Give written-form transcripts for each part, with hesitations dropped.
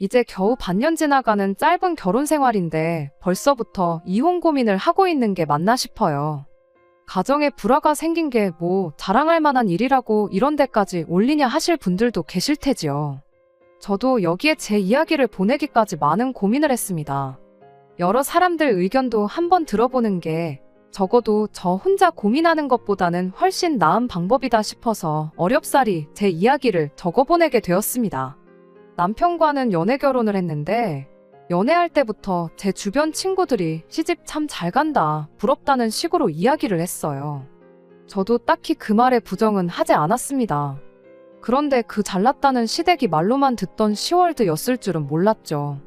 이제 겨우 반년 지나가는 짧은 결혼 생활인데 벌써부터 이혼 고민을 하고 있는 게 맞나 싶어요. 가정에 불화가 생긴 게 뭐 자랑할 만한 일이라고 이런 데까지 올리냐 하실 분들도 계실 테지요. 저도 여기에 제 이야기를 보내기까지 많은 고민을 했습니다. 여러 사람들 의견도 한번 들어보는 게 적어도 저 혼자 고민하는 것보다는 훨씬 나은 방법이다 싶어서 어렵사리 제 이야기를 적어보내게 되었습니다. 남편과는 연애 결혼을 했는데 연애할 때부터 제 주변 친구들이 시집 참 잘 간다, 부럽다는 식으로 이야기를 했어요. 저도 딱히 그 말에 부정은 하지 않았습니다. 그런데 그 잘났다는 시댁이 말로만 듣던 시월드였을 줄은 몰랐죠.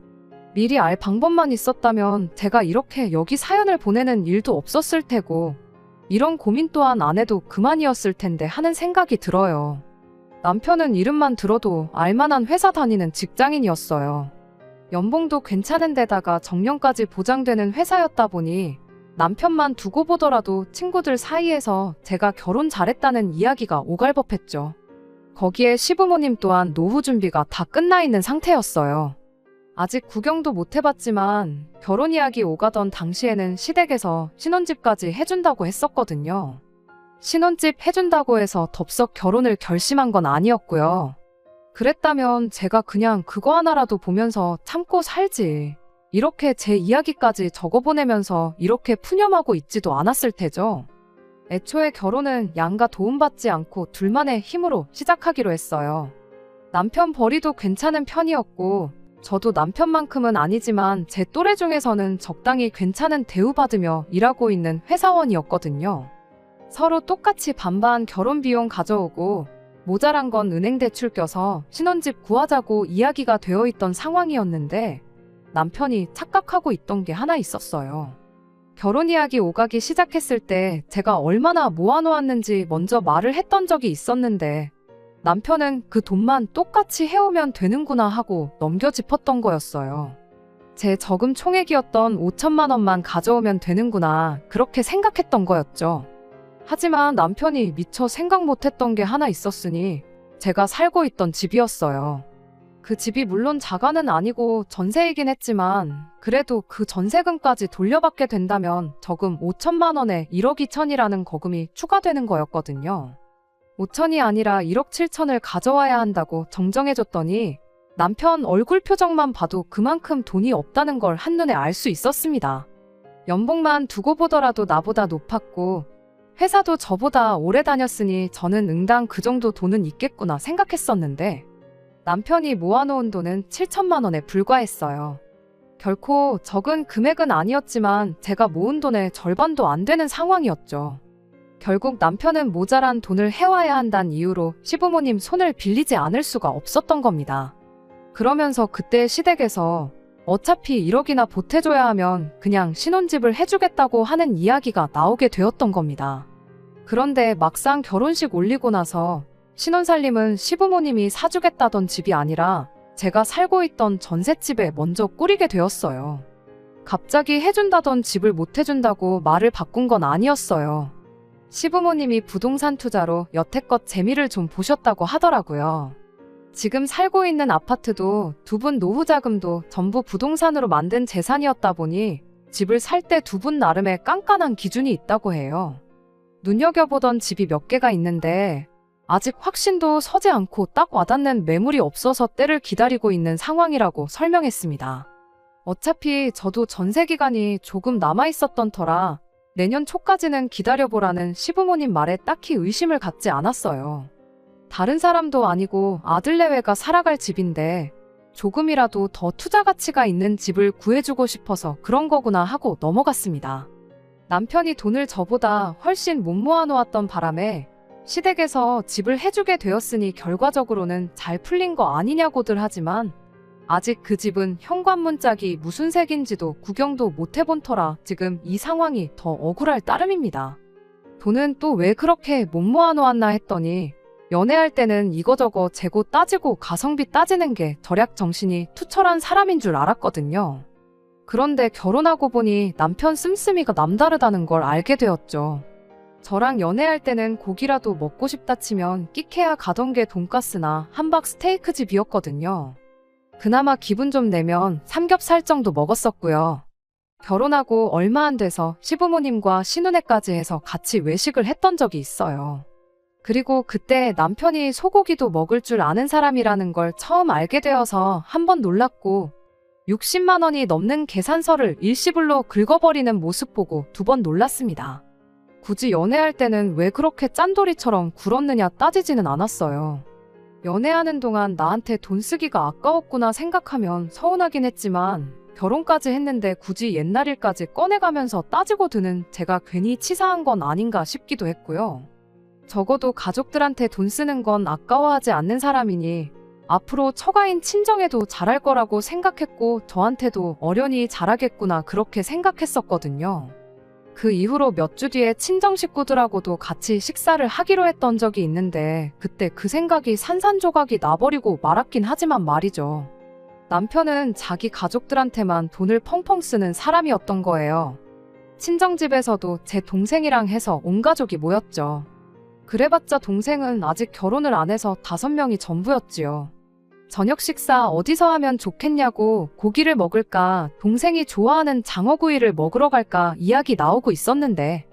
미리 알 방법만 있었다면 제가 이렇게 여기 사연을 보내는 일도 없었을 테고 이런 고민 또한 안 해도 그만이었을 텐데 하는 생각이 들어요. 남편은 이름만 들어도 알만한 회사 다니는 직장인이었어요. 연봉도 괜찮은 데다가 정년까지 보장되는 회사였다 보니 남편만 두고 보더라도 친구들 사이에서 제가 결혼 잘했다는 이야기가 오갈법했죠. 거기에 시부모님 또한 노후 준비가 다 끝나 있는 상태였어요. 아직 구경도 못 해봤지만 결혼 이야기 오가던 당시에는 시댁에서 신혼집까지 해준다고 했었거든요. 신혼집 해준다고 해서 덥석 결혼을 결심한 건 아니었고요. 그랬다면 제가 그냥 그거 하나라도 보면서 참고 살지. 이렇게 제 이야기까지 적어보내면서 이렇게 푸념하고 있지도 않았을 테죠. 애초에 결혼은 양가 도움받지 않고 둘만의 힘으로 시작하기로 했어요. 남편 벌이도 괜찮은 편이었고 저도 남편만큼은 아니지만 제 또래 중에서는 적당히 괜찮은 대우받으며 일하고 있는 회사원이었거든요. 서로 똑같이 반반 결혼 비용 가져오고 모자란 건 은행 대출 껴서 신혼집 구하자고 이야기가 되어 있던 상황이었는데 남편이 착각하고 있던 게 하나 있었어요. 결혼 이야기 오가기 시작했을 때 제가 얼마나 모아놓았는지 먼저 말을 했던 적이 있었는데 남편은 그 돈만 똑같이 해오면 되는구나 하고 넘겨짚었던 거였어요. 제 저금 총액이었던 5천만 원만 가져오면 되는구나 그렇게 생각했던 거였죠. 하지만 남편이 미처 생각 못했던 게 하나 있었으니 제가 살고 있던 집이었어요. 그 집이 물론 자가는 아니고 전세이긴 했지만 그래도 그 전세금까지 돌려받게 된다면 저금 5천만 원에 1억 2천이라는 거금이 추가되는 거였거든요. 5천이 아니라 1억 7천을 가져와야 한다고 정정해줬더니 남편 얼굴 표정만 봐도 그만큼 돈이 없다는 걸 한눈에 알 수 있었습니다. 연봉만 두고 보더라도 나보다 높았고 회사도 저보다 오래 다녔으니 저는 응당 그 정도 돈은 있겠구나 생각했었는데 남편이 모아놓은 돈은 7천만 원에 불과했어요. 결코 적은 금액은 아니었지만 제가 모은 돈의 절반도 안 되는 상황이었죠. 결국 남편은 모자란 돈을 해와야 한다는 이유로 시부모님 손을 빌리지 않을 수가 없었던 겁니다. 그러면서 그때 시댁에서 어차피 1억이나 보태줘야 하면 그냥 신혼집을 해주겠다고 하는 이야기가 나오게 되었던 겁니다. 그런데 막상 결혼식 올리고 나서 신혼살림은 시부모님이 사주겠다던 집이 아니라 제가 살고 있던 전셋집에 먼저 꾸리게 되었어요. 갑자기 해준다던 집을 못 해준다고 말을 바꾼 건 아니었어요. 시부모님이 부동산 투자로 여태껏 재미를 좀 보셨다고 하더라고요. 지금 살고 있는 아파트도 두 분 노후 자금도 전부 부동산으로 만든 재산이었다 보니 집을 살 때 두 분 나름의 깐깐한 기준이 있다고 해요. 눈여겨보던 집이 몇 개가 있는데 아직 확신도 서지 않고 딱 와닿는 매물이 없어서 때를 기다리고 있는 상황이라고 설명했습니다. 어차피 저도 전세 기간이 조금 남아있었던 터라 내년 초까지는 기다려보라는 시부모님 말에 딱히 의심을 갖지 않았어요. 다른 사람도 아니고 아들 내외가 살아갈 집인데 조금이라도 더 투자 가치가 있는 집을 구해주고 싶어서 그런 거구나 하고 넘어갔습니다. 남편이 돈을 저보다 훨씬 못 모아놓았던 바람에 시댁에서 집을 해주게 되었으니 결과적으로는 잘 풀린 거 아니냐고들 하지만 아직 그 집은 현관문 짝이 무슨 색인지도 구경도 못 해본 터라 지금 이 상황이 더 억울할 따름입니다. 돈은 또 왜 그렇게 못 모아놓았나 했더니 연애할 때는 이거저거 재고 따지고 가성비 따지는 게 절약 정신이 투철한 사람인 줄 알았거든요. 그런데 결혼하고 보니 남편 씀씀이가 남다르다는 걸 알게 되었죠. 저랑 연애할 때는 고기라도 먹고 싶다 치면 끼케야 가던 게 돈가스나 함박 스테이크 집이었거든요. 그나마 기분 좀 내면 삼겹살 정도 먹었었고요. 결혼하고 얼마 안 돼서 시부모님과 신혼회까지 해서 같이 외식을 했던 적이 있어요. 그리고 그때 남편이 소고기도 먹을 줄 아는 사람이라는 걸 처음 알게 되어서 한 번 놀랐고 60만 원이 넘는 계산서를 일시불로 긁어버리는 모습 보고 2번 놀랐습니다. 굳이 연애할 때는 왜 그렇게 짠돌이처럼 굴었느냐 따지지는 않았어요. 연애하는 동안 나한테 돈 쓰기가 아까웠구나 생각하면 서운하긴 했지만 결혼까지 했는데 굳이 옛날 일까지 꺼내가면서 따지고 드는 제가 괜히 치사한 건 아닌가 싶기도 했고요. 적어도 가족들한테 돈 쓰는 건 아까워하지 않는 사람이니 앞으로 처가인 친정에도 잘할 거라고 생각했고 저한테도 어련히 잘하겠구나 그렇게 생각했었거든요. 그 이후로 몇 주 뒤에 친정 식구들하고도 같이 식사를 하기로 했던 적이 있는데 그때 그 생각이 산산조각이 나버리고 말았긴 하지만 말이죠. 남편은 자기 가족들한테만 돈을 펑펑 쓰는 사람이었던 거예요. 친정집에서도 제 동생이랑 해서 온 가족이 모였죠. 그래봤자 동생은 아직 결혼을 안 해서 5명이 전부였지요. 저녁 식사 어디서 하면 좋겠냐고 고기를 먹을까 동생이 좋아하는 장어구이를 먹으러 갈까 이야기 나오고 있었는데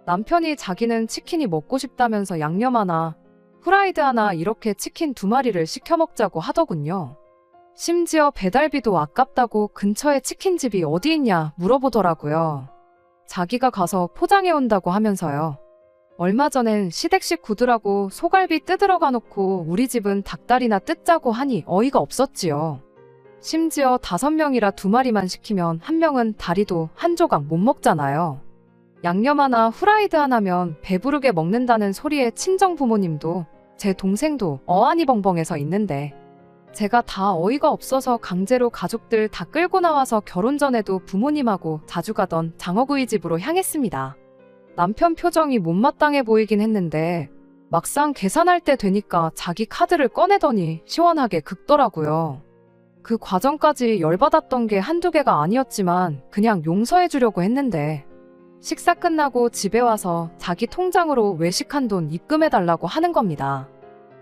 남편이 자기는 치킨이 먹고 싶다면서 양념 하나, 후라이드 하나 이렇게 치킨 2마리를 시켜 먹자고 하더군요. 심지어 배달비도 아깝다고 근처에 치킨집이 어디 있냐 물어보더라고요. 자기가 가서 포장해 온다고 하면서요. 얼마 전엔 시댁식 구두라고 소갈비 뜯으러 가놓고 우리 집은 닭다리나 뜯자고 하니 어이가 없었지요. 심지어 5명이라 2마리만 시키면 1명은 다리도 한 조각 못 먹잖아요. 양념 하나 후라이드 하나면 배부르게 먹는다는 소리에 친정 부모님도 제 동생도 어안이 벙벙해서 있는데 제가 다 어이가 없어서 강제로 가족들 다 끌고 나와서 결혼 전에도 부모님하고 자주 가던 장어구이 집으로 향했습니다. 남편 표정이 못마땅해 보이긴 했는데 막상 계산할 때 되니까 자기 카드를 꺼내더니 시원하게 긁더라고요. 그 과정까지 열받았던 게 한두 개가 아니었지만 그냥 용서해 주려고 했는데 식사 끝나고 집에 와서 자기 통장으로 외식한 돈 입금해 달라고 하는 겁니다.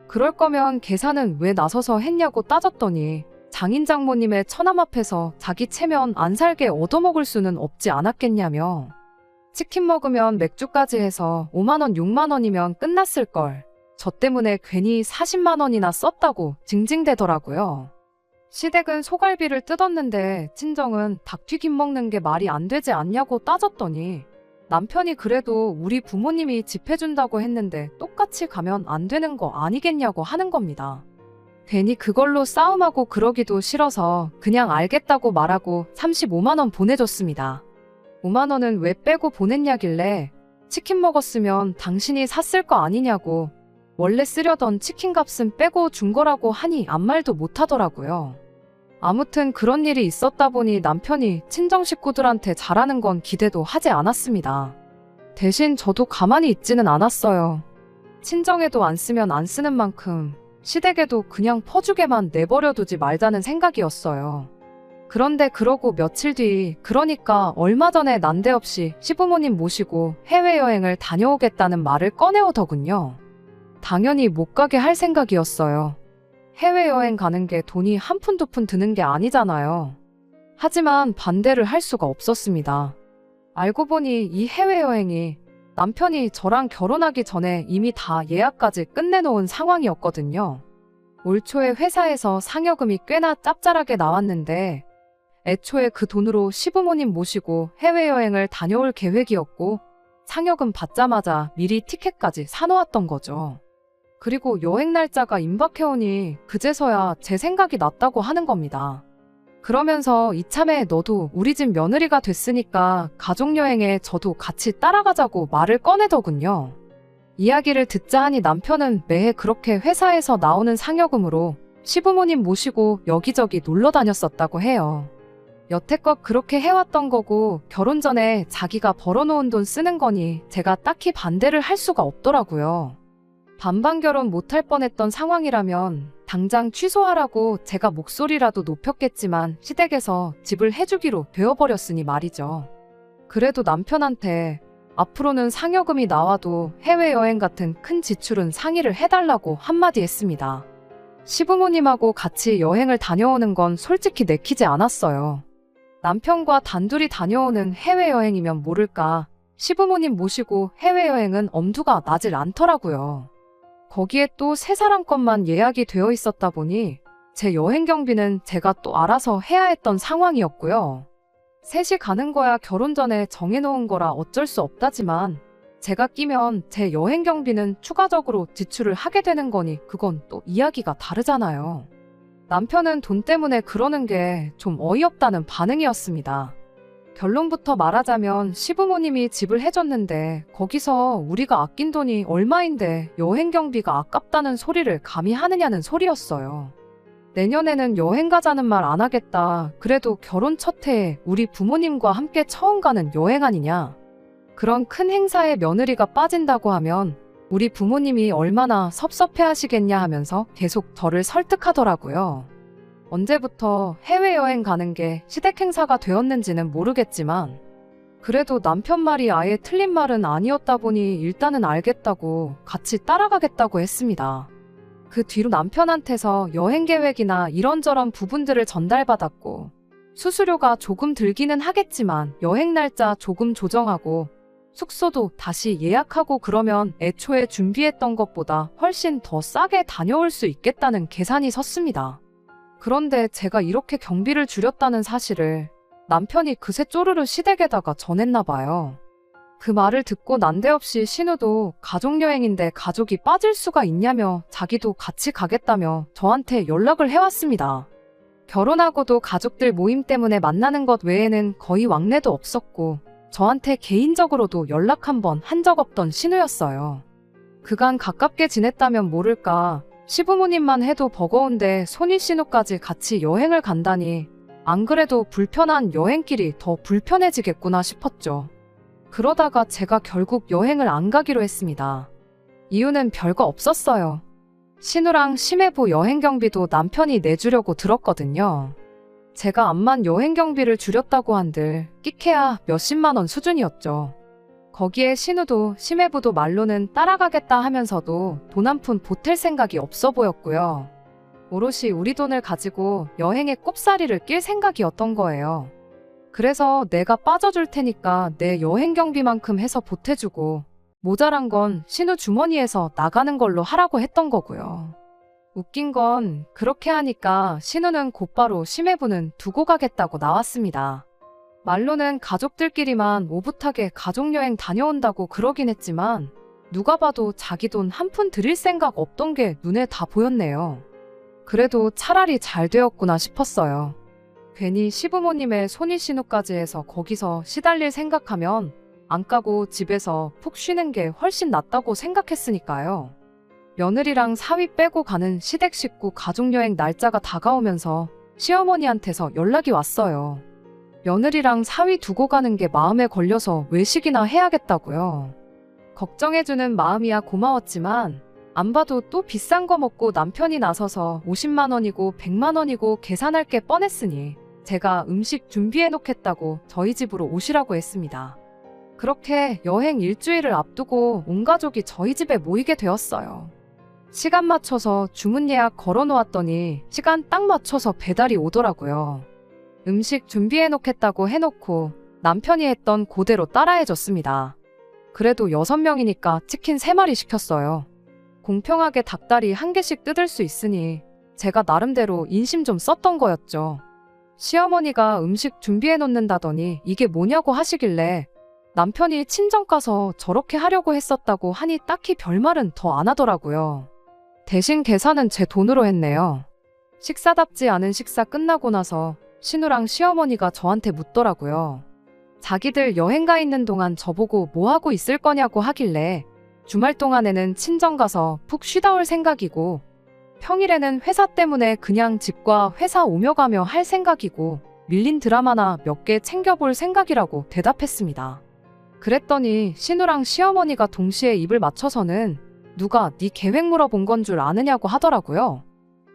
그럴 거면 계산은 왜 나서서 했냐고 따졌더니 장인 장모님의 처남 앞에서 자기 체면 안 살게 얻어먹을 수는 없지 않았겠냐며 치킨 먹으면 맥주까지 해서 5만 원, 6만 원이면 끝났을걸. 저 때문에 괜히 40만 원이나 썼다고 징징대더라고요. 시댁은 소갈비를 뜯었는데 친정은 닭튀김 먹는 게 말이 안 되지 않냐고 따졌더니 남편이 그래도 우리 부모님이 집 해준다고 했는데 똑같이 가면 안 되는 거 아니겠냐고 하는 겁니다. 괜히 그걸로 싸움하고 그러기도 싫어서 그냥 알겠다고 말하고 35만 원 보내줬습니다. 5만 원은 왜 빼고 보냈냐길래 치킨 먹었으면 당신이 샀을 거 아니냐고 원래 쓰려던 치킨 값은 빼고 준 거라고 하니 아무 말도 못 하더라고요. 아무튼 그런 일이 있었다 보니 남편이 친정 식구들한테 잘하는 건 기대도 하지 않았습니다. 대신 저도 가만히 있지는 않았어요. 친정에도 안 쓰면 안 쓰는 만큼 시댁에도 그냥 퍼주게만 내버려두지 말자는 생각이었어요. 그런데 그러고 며칠 뒤, 그러니까 얼마 전에 난데없이 시부모님 모시고 해외여행을 다녀오겠다는 말을 꺼내오더군요. 당연히 못 가게 할 생각이었어요. 해외여행 가는 게 돈이 한 푼 두 푼 드는 게 아니잖아요. 하지만 반대를 할 수가 없었습니다. 알고 보니 이 해외여행이 남편이 저랑 결혼하기 전에 이미 다 예약까지 끝내놓은 상황이었거든요. 올 초에 회사에서 상여금이 꽤나 짭짤하게 나왔는데 애초에 그 돈으로 시부모님 모시고 해외여행을 다녀올 계획이었고 상여금 받자마자 미리 티켓까지 사놓았던 거죠. 그리고 여행 날짜가 임박해오니 그제서야 제 생각이 났다고 하는 겁니다. 그러면서 이참에 너도 우리 집 며느리가 됐으니까 가족여행에 저도 같이 따라가자고 말을 꺼내더군요. 이야기를 듣자 하니 남편은 매해 그렇게 회사에서 나오는 상여금으로 시부모님 모시고 여기저기 놀러 다녔었다고 해요. 여태껏 그렇게 해왔던 거고 결혼 전에 자기가 벌어놓은 돈 쓰는 거니 제가 딱히 반대를 할 수가 없더라고요. 반반 결혼 못할 뻔했던 상황이라면 당장 취소하라고 제가 목소리라도 높였겠지만 시댁에서 집을 해주기로 되어버렸으니 말이죠. 그래도 남편한테 앞으로는 상여금이 나와도 해외여행 같은 큰 지출은 상의를 해달라고 한마디 했습니다. 시부모님하고 같이 여행을 다녀오는 건 솔직히 내키지 않았어요. 남편과 단둘이 다녀오는 해외여행이면 모를까 시부모님 모시고 해외여행은 엄두가 나질 않더라고요. 거기에 또 세 사람 것만 예약이 되어 있었다 보니 제 여행 경비는 제가 또 알아서 해야 했던 상황이었고요. 셋이 가는 거야 결혼 전에 정해놓은 거라 어쩔 수 없다지만 제가 끼면 제 여행 경비는 추가적으로 지출을 하게 되는 거니 그건 또 이야기가 다르잖아요. 남편은 돈 때문에 그러는 게 좀 어이없다는 반응이었습니다. 결론부터 말하자면 시부모님이 집을 해줬는데 거기서 우리가 아낀 돈이 얼마인데 여행 경비가 아깝다는 소리를 감히 하느냐는 소리였어요. 내년에는 여행 가자는 말 안 하겠다. 그래도 결혼 첫 해에 우리 부모님과 함께 처음 가는 여행 아니냐. 그런 큰 행사에 며느리가 빠진다고 하면 우리 부모님이 얼마나 섭섭해 하시겠냐 하면서 계속 저를 설득하더라고요. 언제부터 해외여행 가는 게 시댁 행사가 되었는지는 모르겠지만 그래도 남편 말이 아예 틀린 말은 아니었다 보니 일단은 알겠다고 같이 따라가겠다고 했습니다. 그 뒤로 남편한테서 여행 계획이나 이런저런 부분들을 전달받았고 수수료가 조금 들기는 하겠지만 여행 날짜 조금 조정하고 숙소도 다시 예약하고 그러면 애초에 준비했던 것보다 훨씬 더 싸게 다녀올 수 있겠다는 계산이 섰습니다. 그런데 제가 이렇게 경비를 줄였다는 사실을 남편이 그새 쪼르르 시댁에다가 전했나 봐요. 그 말을 듣고 난데없이 신우도 가족여행인데 가족이 빠질 수가 있냐며 자기도 같이 가겠다며 저한테 연락을 해왔습니다. 결혼하고도 가족들 모임 때문에 만나는 것 외에는 거의 왕래도 없었고 저한테 개인적으로도 연락 한 번 한 적 없던 신우였어요. 그간 가깝게 지냈다면 모를까 시부모님만 해도 버거운데 손이 신우까지 같이 여행을 간다니 안 그래도 불편한 여행길이 더 불편해지겠구나 싶었죠. 그러다가 제가 결국 여행을 안 가기로 했습니다. 이유는 별거 없었어요. 신우랑 심해부 여행 경비도 남편이 내주려고 들었거든요. 제가 암만 여행 경비를 줄였다고 한들 끼케야 몇십만 원 수준이었죠. 거기에 신우도 심해부도 말로는 따라가겠다 하면서도 돈 한 푼 보탤 생각이 없어 보였고요. 오롯이 우리 돈을 가지고 여행에 꼽사리를 낄 생각이었던 거예요. 그래서 내가 빠져줄 테니까 내 여행 경비만큼 해서 보태주고 모자란 건 신우 주머니에서 나가는 걸로 하라고 했던 거고요. 웃긴 건 그렇게 하니까 신우는 곧바로 심해부는 두고 가겠다고 나왔습니다. 말로는 가족들끼리만 오붓하게 가족여행 다녀온다고 그러긴 했지만 누가 봐도 자기 돈 한 푼 들일 생각 없던 게 눈에 다 보였네요. 그래도 차라리 잘 되었구나 싶었어요. 괜히 시부모님의 손이 신우까지 해서 거기서 시달릴 생각하면 안 까고 집에서 푹 쉬는 게 훨씬 낫다고 생각했으니까요. 며느리랑 사위 빼고 가는 시댁 식구 가족여행 날짜가 다가오면서 시어머니한테서 연락이 왔어요. 며느리랑 사위 두고 가는 게 마음에 걸려서 외식이나 해야겠다고요. 걱정해주는 마음이야 고마웠지만 안 봐도 또 비싼 거 먹고 남편이 나서서 50만 원이고 100만 원이고 계산할 게 뻔했으니 제가 음식 준비해 놓겠다고 저희 집으로 오시라고 했습니다. 그렇게 여행 일주일을 앞두고 온 가족이 저희 집에 모이게 되었어요. 시간 맞춰서 주문 예약 걸어 놓았더니 시간 딱 맞춰서 배달이 오더라고요. 음식 준비해 놓겠다고 해놓고 남편이 했던 그대로 따라해 줬습니다. 그래도 6명이니까 치킨 3마리 시켰어요. 공평하게 닭다리 1개씩 뜯을 수 있으니 제가 나름대로 인심 좀 썼던 거였죠. 시어머니가 음식 준비해 놓는다더니 이게 뭐냐고 하시길래 남편이 친정 가서 저렇게 하려고 했었다고 하니 딱히 별말은 더 안 하더라고요. 대신 계산은 제 돈으로 했네요. 식사답지 않은 식사 끝나고 나서 신우랑 시어머니가 저한테 묻더라고요. 자기들 여행 가 있는 동안 저보고 뭐 하고 있을 거냐고 하길래 주말 동안에는 친정 가서 푹 쉬다 올 생각이고 평일에는 회사 때문에 그냥 집과 회사 오며 가며 할 생각이고 밀린 드라마나 몇 개 챙겨볼 생각이라고 대답했습니다. 그랬더니 신우랑 시어머니가 동시에 입을 맞춰서는 누가 네 계획 물어본 건 줄 아느냐고 하더라고요.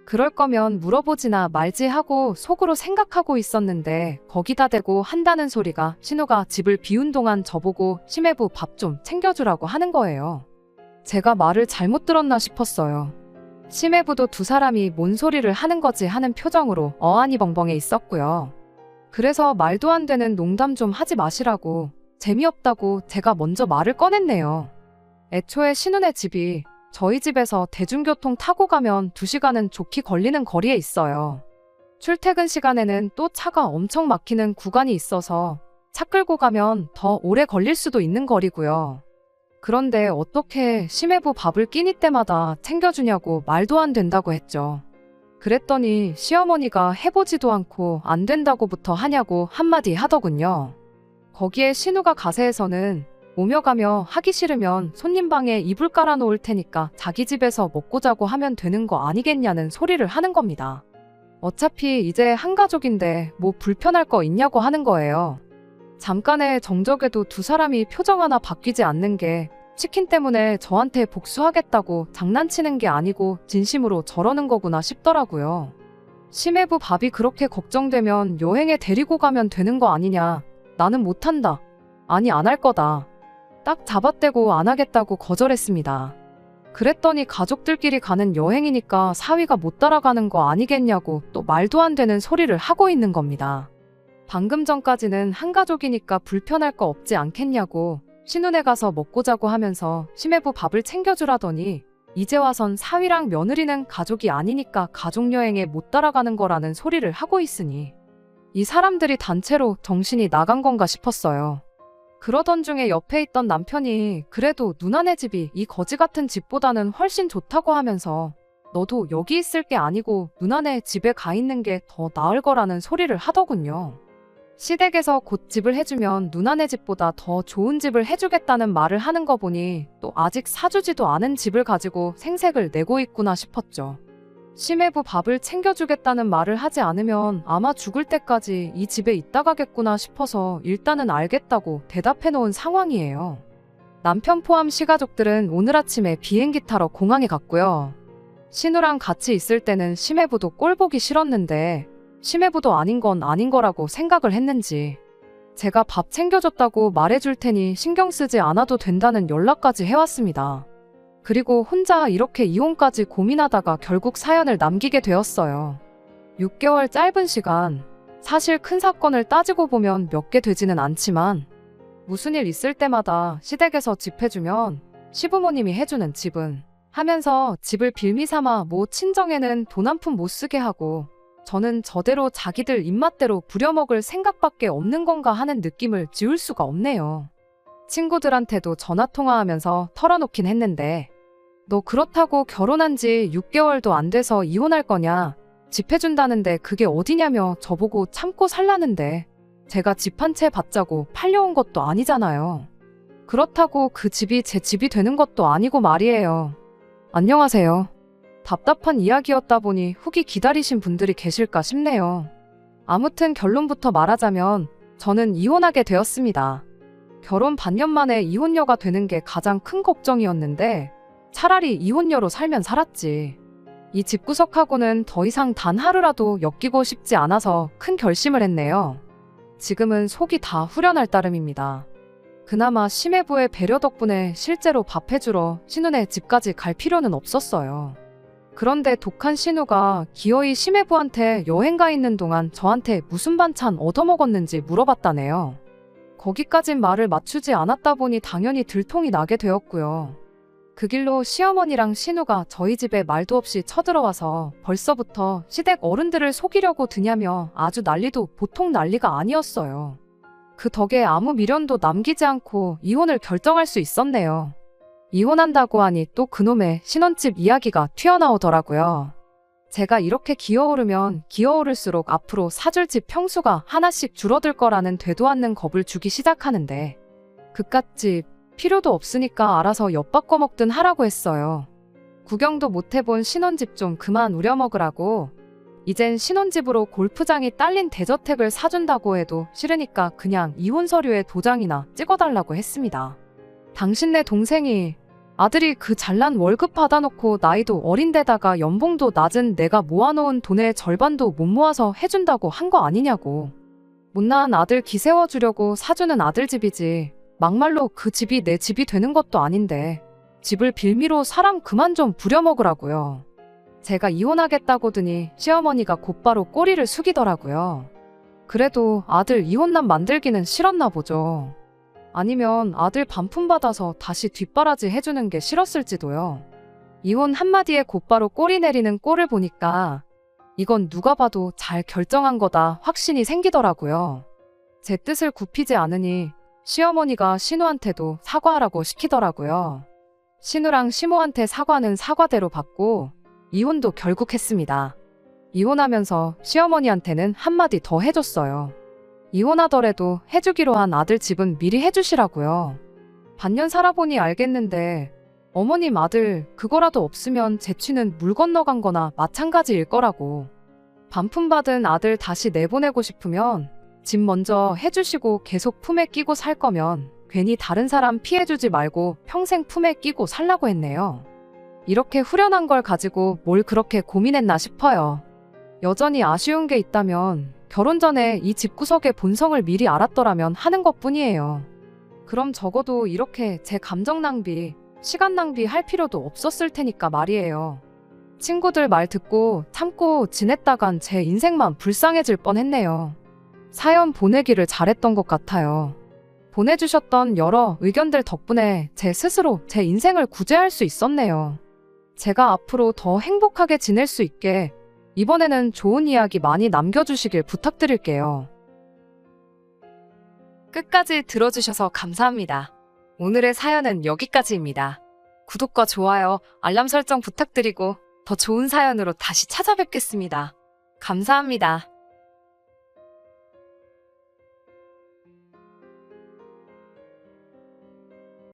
그럴 거면 물어보지나 말지 하고 속으로 생각하고 있었는데 거기다 대고 한다는 소리가 신우가 집을 비운 동안 저보고 심해부 밥 좀 챙겨주라고 하는 거예요. 제가 말을 잘못 들었나 싶었어요. 심해부도 두 사람이 뭔 소리를 하는 거지 하는 표정으로 어안이 벙벙해 있었고요. 그래서 말도 안 되는 농담 좀 하지 마시라고, 재미없다고 제가 먼저 말을 꺼냈네요. 애초에 신우네 집이 저희 집에서 대중교통 타고 가면 2시간은 좋게 걸리는 거리에 있어요. 출퇴근 시간에는 또 차가 엄청 막히는 구간이 있어서 차 끌고 가면 더 오래 걸릴 수도 있는 거리고요. 그런데 어떻게 심해부 밥을 끼니 때마다 챙겨주냐고 말도 안 된다고 했죠. 그랬더니 시어머니가 해보지도 않고 안 된다고부터 하냐고 한마디 하더군요. 거기에 신우가 가세에서는 오며 가며 하기 싫으면 손님 방에 이불 깔아놓을 테니까 자기 집에서 먹고 자고 하면 되는 거 아니겠냐는 소리를 하는 겁니다. 어차피 이제 한 가족인데 뭐 불편할 거 있냐고 하는 거예요. 잠깐의 정적에도 두 사람이 표정 하나 바뀌지 않는 게 치킨 때문에 저한테 복수하겠다고 장난치는 게 아니고 진심으로 저러는 거구나 싶더라고요. 심해부 밥이 그렇게 걱정되면 여행에 데리고 가면 되는 거 아니냐. 나는 못한다. 아니 안 할 거다. 딱 잡아떼고 안 하겠다고 거절했습니다. 그랬더니 가족들끼리 가는 여행이니까 사위가 못 따라가는 거 아니겠냐고 또 말도 안 되는 소리를 하고 있는 겁니다. 방금 전까지는 한 가족이니까 불편할 거 없지 않겠냐고 신혼에 가서 먹고 자고 하면서 심해부 밥을 챙겨주라더니 이제 와선 사위랑 며느리는 가족이 아니니까 가족여행에 못 따라가는 거라는 소리를 하고 있으니 이 사람들이 단체로 정신이 나간 건가 싶었어요. 그러던 중에 옆에 있던 남편이 그래도 누나네 집이 이 거지 같은 집보다는 훨씬 좋다고 하면서 너도 여기 있을 게 아니고 누나네 집에 가 있는 게 더 나을 거라는 소리를 하더군요. 시댁에서 곧 집을 해주면 누나네 집보다 더 좋은 집을 해주겠다는 말을 하는 거 보니 또 아직 사주지도 않은 집을 가지고 생색을 내고 있구나 싶었죠. 심해부 밥을 챙겨주겠다는 말을 하지 않으면 아마 죽을 때까지 이 집에 있다 가겠구나 싶어서 일단은 알겠다고 대답해 놓은 상황이에요. 남편 포함 시가족들은 오늘 아침에 비행기 타러 공항에 갔고요. 신우랑 같이 있을 때는 심해부도 꼴 보기 싫었는데 심해부도 아닌 건 아닌 거라고 생각을 했는지 제가 밥 챙겨줬다고 말해줄 테니 신경 쓰지 않아도 된다는 연락까지 해왔습니다. 그리고 혼자 이렇게 이혼까지 고민하다가 결국 사연을 남기게 되었어요. 6개월 짧은 시간, 사실 큰 사건을 따지고 보면 몇 개 되지는 않지만 무슨 일 있을 때마다 시댁에서 집 해주면 시부모님이 해주는 집은 하면서 집을 빌미 삼아 뭐 친정에는 돈 한 푼 못 쓰게 하고 저는 저대로 자기들 입맛대로 부려먹을 생각밖에 없는 건가 하는 느낌을 지울 수가 없네요. 친구들한테도 전화통화하면서 털어놓긴 했는데 너 그렇다고 결혼한 지 6개월도 안 돼서 이혼할 거냐? 집 해준다는데 그게 어디냐며 저보고 참고 살라는데 제가 집 한 채 받자고 팔려온 것도 아니잖아요. 그렇다고 그 집이 제 집이 되는 것도 아니고 말이에요. 안녕하세요. 답답한 이야기였다 보니 후기 기다리신 분들이 계실까 싶네요. 아무튼 결론부터 말하자면 저는 이혼하게 되었습니다. 결혼 반년 만에 이혼녀가 되는 게 가장 큰 걱정이었는데 차라리 이혼녀로 살면 살았지. 이 집구석하고는 더 이상 단 하루라도 엮이고 싶지 않아서 큰 결심을 했네요. 지금은 속이 다 후련할 따름입니다. 그나마 심해부의 배려 덕분에 실제로 밥 해주러 신우네 집까지 갈 필요는 없었어요. 그런데 독한 신우가 기어이 심해부한테 여행 가 있는 동안 저한테 무슨 반찬 얻어먹었는지 물어봤다네요. 거기까진 말을 맞추지 않았다 보니 당연히 들통이 나게 되었고요. 그 길로 시어머니랑 신우가 저희 집에 말도 없이 쳐들어와서 벌써부터 시댁 어른들을 속이려고 드냐며 아주 난리도 보통 난리가 아니었어요. 그 덕에 아무 미련도 남기지 않고 이혼을 결정할 수 있었네요. 이혼한다고 하니 또 그놈의 신혼집 이야기가 튀어나오더라고요. 제가 이렇게 기어오르면 기어오를수록 앞으로 사줄 집 평수가 하나씩 줄어들 거라는 되도 않는 겁을 주기 시작하는데 그깟집 필요도 없으니까 알아서 엿바꿔 먹든 하라고 했어요. 구경도 못 해본 신혼집 좀 그만 우려먹으라고. 이젠 신혼집으로 골프장이 딸린 대저택을 사준다고 해도 싫으니까 그냥 이혼 서류에 도장이나 찍어달라고 했습니다. 당신네 동생이 아들이 그 잘난 월급 받아놓고 나이도 어린데다가 연봉도 낮은 내가 모아놓은 돈의 절반도 못 모아서 해준다고 한 거 아니냐고. 못난 아들 기세워주려고 사주는 아들 집이지 막말로 그 집이 내 집이 되는 것도 아닌데 집을 빌미로 사람 그만 좀 부려먹으라고요. 제가 이혼하겠다고더니 시어머니가 곧바로 꼬리를 숙이더라고요. 그래도 아들 이혼남 만들기는 싫었나 보죠. 아니면 아들 반품받아서 다시 뒷바라지 해주는 게 싫었을지도요. 이혼 한마디에 곧바로 꼬리 내리는 꼴을 보니까 이건 누가 봐도 잘 결정한 거다 확신이 생기더라고요. 제 뜻을 굽히지 않으니 시어머니가 신우한테도 사과하라고 시키더라고요. 신우랑 시모한테 사과는 사과대로 받고 이혼도 결국 했습니다. 이혼하면서 시어머니한테는 한마디 더 해줬어요. 이혼하더라도 해주기로 한 아들 집은 미리 해주시라고요. 반년 살아보니 알겠는데 어머님 아들 그거라도 없으면 재취는 물 건너간 거나 마찬가지일 거라고. 반품받은 아들 다시 내보내고 싶으면 집 먼저 해주시고 계속 품에 끼고 살 거면 괜히 다른 사람 피해주지 말고 평생 품에 끼고 살라고 했네요. 이렇게 후련한 걸 가지고 뭘 그렇게 고민했나 싶어요. 여전히 아쉬운 게 있다면 결혼 전에 이 집구석의 본성을 미리 알았더라면 하는 것뿐이에요. 그럼 적어도 이렇게 제 감정 낭비, 시간 낭비 할 필요도 없었을 테니까 말이에요. 친구들 말 듣고 참고 지냈다간 제 인생만 불쌍해질 뻔했네요. 사연 보내기를 잘했던 것 같아요. 보내주셨던 여러 의견들 덕분에 제 스스로 제 인생을 구제할 수 있었네요. 제가 앞으로 더 행복하게 지낼 수 있게 이번에는 좋은 이야기 많이 남겨주시길 부탁드릴게요. 끝까지 들어주셔서 감사합니다. 오늘의 사연은 여기까지입니다. 구독과 좋아요, 알람 설정 부탁드리고 더 좋은 사연으로 다시 찾아뵙겠습니다. 감사합니다.